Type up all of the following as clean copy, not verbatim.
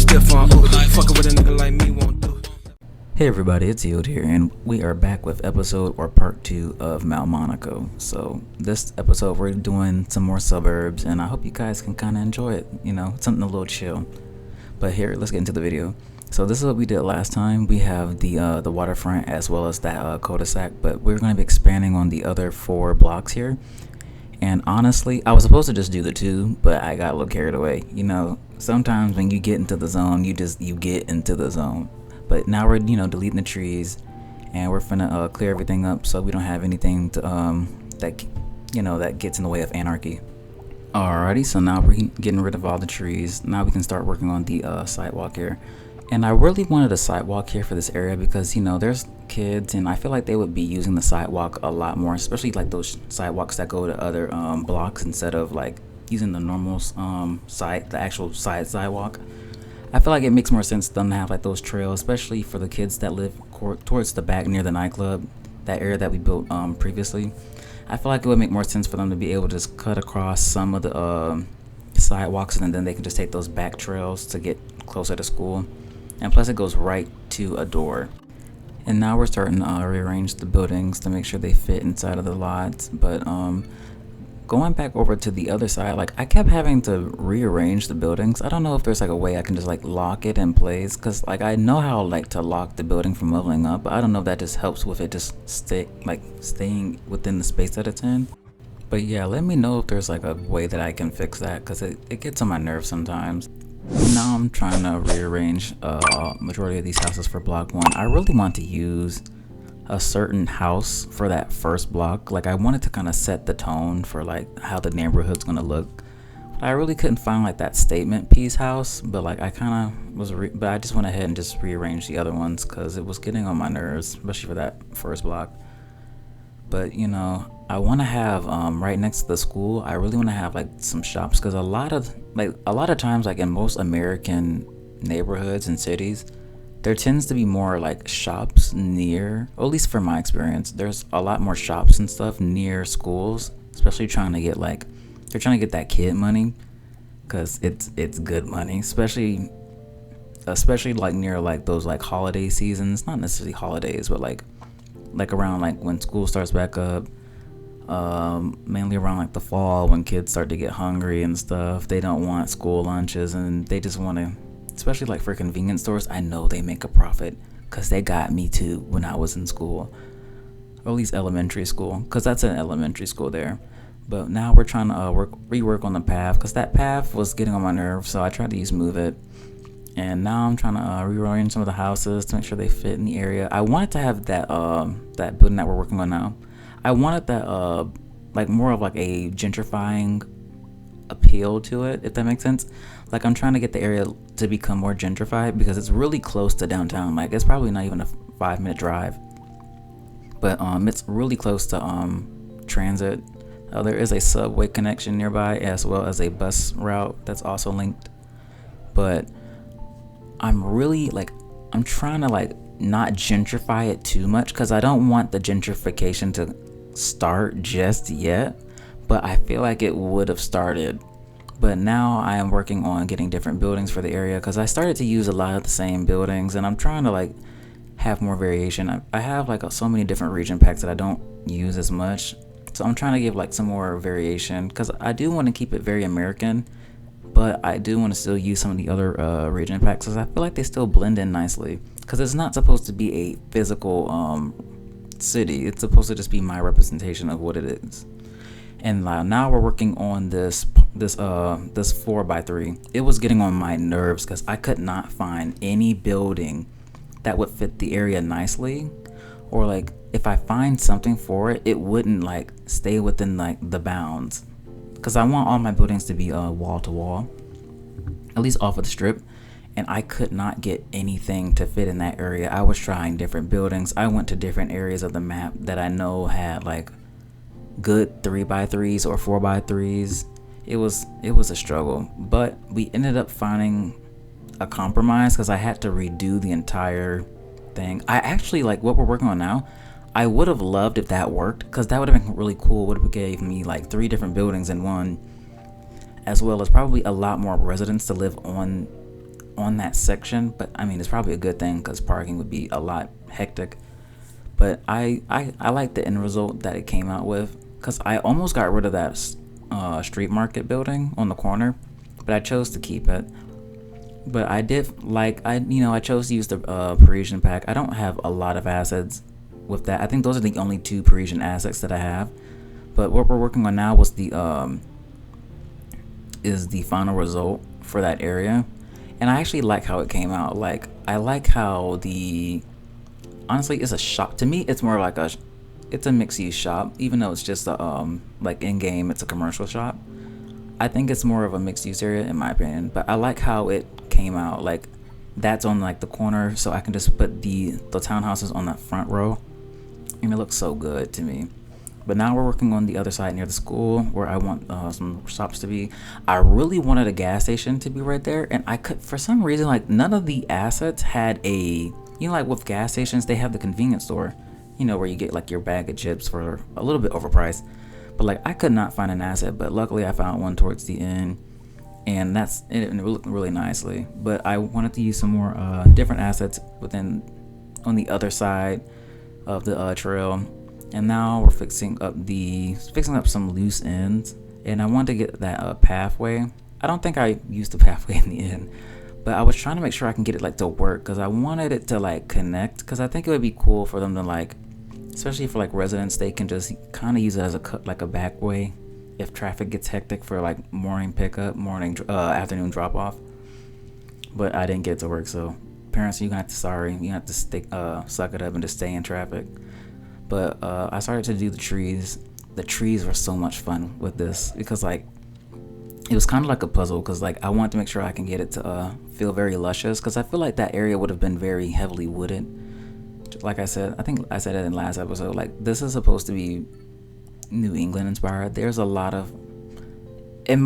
stiff on. Ooh, fucking with a nigga like me won't do. Hey everybody, it's Yield here, and we are back with episode or part 2 of Malo-Monaco. So this episode we're doing some more suburbs, and I hope you guys can kind of enjoy it. You know, something a little chill. But here, let's get into the video. So this is what we did last time. We have the waterfront as well as that cul-de-sac, but we're going to be expanding on the other 4 blocks here. And honestly, I was supposed to just do the 2, but I got a little carried away. You know, sometimes when you get into the zone, you get into the zone. But now we're, deleting the trees, and we're finna clear everything up so we don't have anything to that gets in the way of anarchy. Alrighty, so now we're getting rid of all the trees. Now we can start working on the sidewalk here. And I really wanted a sidewalk here for this area because, there's kids, and I feel like they would be using the sidewalk a lot more, especially like those sidewalks that go to other blocks instead of like using the normal the actual sidewalk. I feel like it makes more sense for them to have like those trails, especially for the kids that live towards the back near the nightclub, that area that we built previously. I feel like it would make more sense for them to be able to just cut across some of the sidewalks, and then they can just take those back trails to get closer to school. And plus it goes right to a door. And now we're starting to rearrange the buildings to make sure they fit inside of the lots. But going back over to the other side, like I kept having to rearrange the buildings. I don't know if there's like a way I can just like lock it in place, because like I know how like to lock the building from leveling up, but I don't know if that just helps with it just staying within the space that it's in. But yeah, let me know if there's like a way that I can fix that, because it gets on my nerves sometimes. Now I'm trying to rearrange majority of these houses for block 1. I really want to use a certain house for that first block. Like I wanted to kind of set the tone for like how the neighborhood's gonna look. But I really couldn't find like that statement piece house, but like I kind of was but I just went ahead and just rearranged the other ones because it was getting on my nerves, especially for that first block. But I want to have right next to the school, I really want to have like some shops, because a lot of times, like in most American neighborhoods and cities, there tends to be more like shops near, or at least from my experience, there's a lot more shops and stuff near schools, especially trying to get that kid money, because it's good money, especially like near like those like holiday seasons, not necessarily holidays, but like around like when school starts back up, mainly around like the fall when kids start to get hungry and stuff. They don't want school lunches, and they just want to, especially like for convenience stores, I know they make a profit because they got me too when I was in school, or at least elementary school, because that's an elementary school there. But now we're trying to rework on the path, because that path was getting on my nerves, so I tried to use Move It. And now I'm trying to rearrange some of the houses to make sure they fit in the area. I wanted to have that building that we're working on now. I wanted that like more of like a gentrifying appeal to it, if that makes sense. Like I'm trying to get the area to become more gentrified because it's really close to downtown. Like it's probably not even a 5-minute drive, but it's really close to transit. There is a subway connection nearby as well as a bus route that's also linked. But I'm trying to like not gentrify it too much, because I don't want the gentrification to start just yet, but I feel like it would have started. But now I am working on getting different buildings for the area, because I started to use a lot of the same buildings, and I'm trying to like have more variation. I have like so many different region packs that I don't use as much, so I'm trying to give like some more variation, because I do want to keep it very American, but I do want to still use some of the other region packs, because I feel like they still blend in nicely, because it's not supposed to be a physical city. It's supposed to just be my representation of what it is. And now we're working on this 4x3. It was getting on my nerves because I could not find any building that would fit the area nicely, or like if I find something for it, it wouldn't like stay within like the bounds, because I want all my buildings to be wall to wall, at least off of the strip, and I could not get anything to fit in that area. I was trying different buildings. I went to different areas of the map that I know had like good 3x3s or 4x3s. It was a struggle, but we ended up finding a compromise, because I had to redo the entire thing. I actually like what we're working on now. I would have loved if that worked, because that would have been really cool. Would have gave me like 3 different buildings in one, as well as probably a lot more residents to live on on that section, but I mean, it's probably a good thing because parking would be a lot hectic. But I like the end result that it came out with, because I almost got rid of that street market building on the corner, but I chose to keep it. But I did like, I chose to use the Parisian pack. I don't have a lot of assets with that. I think those are the only two Parisian assets that I have. But what we're working on now was is the final result for that area, and I actually like how it came out. Like, I like how honestly, it's a shop. To me, it's more like it's a mixed use shop, even though it's just a like in game, it's a commercial shop. I think it's more of a mixed use area in my opinion. But I like how it came out. Like, that's on like the corner, so I can just put the townhouses on that front row, and it looks so good to me. But now we're working on the other side near the school, where I want some shops to be. I really wanted a gas station to be right there, and I could, for some reason, like, none of the assets had like with gas stations, they have the convenience store, where you get like your bag of chips for a little bit overpriced. But like, I could not find an asset, but luckily I found one towards the end, and it looked really nicely. But I wanted to use some more different assets on the other side of the trail. And now we're fixing up some loose ends, and I wanted to get that pathway. I don't think I used the pathway in the end, but I was trying to make sure I can get it like to work, because I wanted it to like connect, because I think it would be cool for them to, like, especially for like residents, they can just kind of use it as a back way if traffic gets hectic for like morning pickup, afternoon drop off. But I didn't get it to work, so parents, you have to suck it up and just stay in traffic. But I started to do the trees. The trees were so much fun with this, because like, it was kind of like a puzzle, because like, I wanted to make sure I can get it to feel very luscious, because I feel like that area would have been very heavily wooded. Like I said, I think I said it in the last episode, like, this is supposed to be New England inspired. There's a lot of,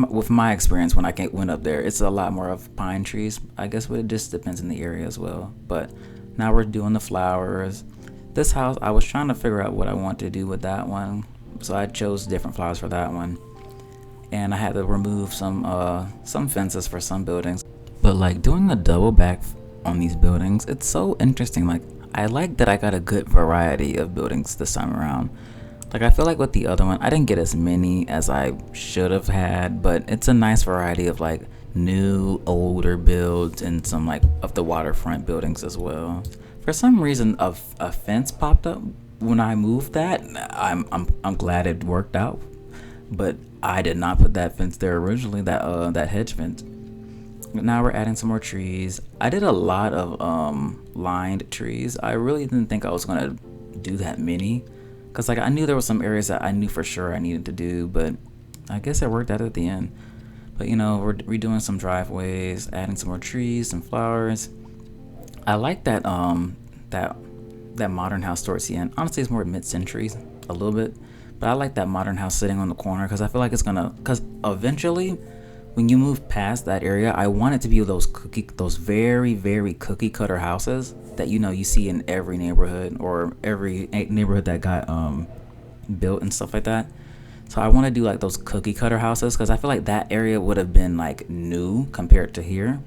with my experience when I went up there, it's a lot more of pine trees, I guess, but it just depends on the area as well. But now we're doing the flowers. This house, I was trying to figure out what I want to do with that one, so I chose different flowers for that one, and I had to remove some fences for some buildings. But like, doing a double back on these buildings, it's so interesting. Like, I like that I got a good variety of buildings this time around. Like, I feel like with the other one, I didn't get as many as I should have had, but it's a nice variety of like new, older builds, and some like of the waterfront buildings as well. For some reason, a fence popped up when I moved that. I'm glad it worked out, but I did not put that fence there originally. That hedge fence. Now we're adding some more trees. I did a lot of lined trees. I really didn't think I was gonna do that many, because like, I knew there were some areas that I knew for sure I needed to do, but I guess it worked out at the end. But we're redoing some driveways, adding some more trees, some flowers. I like that modern house towards the end. Honestly, it's more mid-century a little bit, but I like that modern house sitting on the corner, because I feel like because eventually when you move past that area, I want it to be those very, very cookie cutter houses that you see in every neighborhood, or every neighborhood that got built and stuff like that. So I want to do like those cookie cutter houses, because I feel like that area would have been like new compared to here.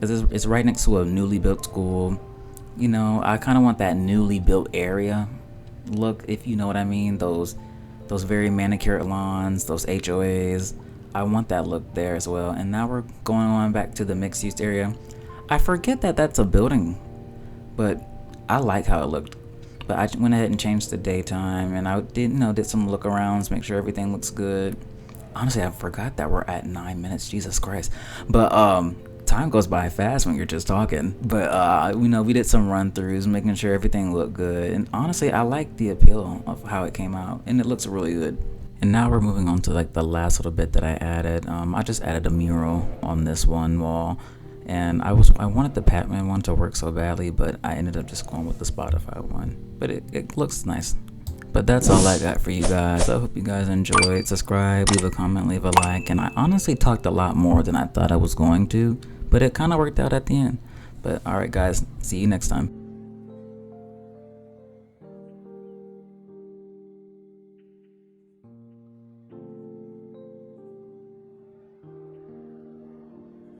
It's right next to a newly built school. I kind of want that newly built area look, if you know what I mean. Those very manicured lawns, those HOAs. I want that look there as well. And now we're going on back to the mixed use area. I forget that that's a building, but I like how it looked. But I went ahead and changed the daytime, and I did some look arounds, make sure everything looks good. Honestly, I forgot that we're at 9 minutes. Jesus Christ. But time goes by fast when you're just talking. But we did some run throughs, making sure everything looked good. And honestly, I like the appeal of how it came out, and it looks really good. And now we're moving on to like the last little bit that I added. I just added a mural on this one wall, and I wanted the Pac-Man one to work so badly, but I ended up just going with the Spotify one. But it looks nice. But that's all I got for you guys. I hope you guys enjoyed. Subscribe, leave a comment, leave a like. And I honestly talked a lot more than I thought I was going to, but it kind of worked out at the end. But alright guys, see you next time.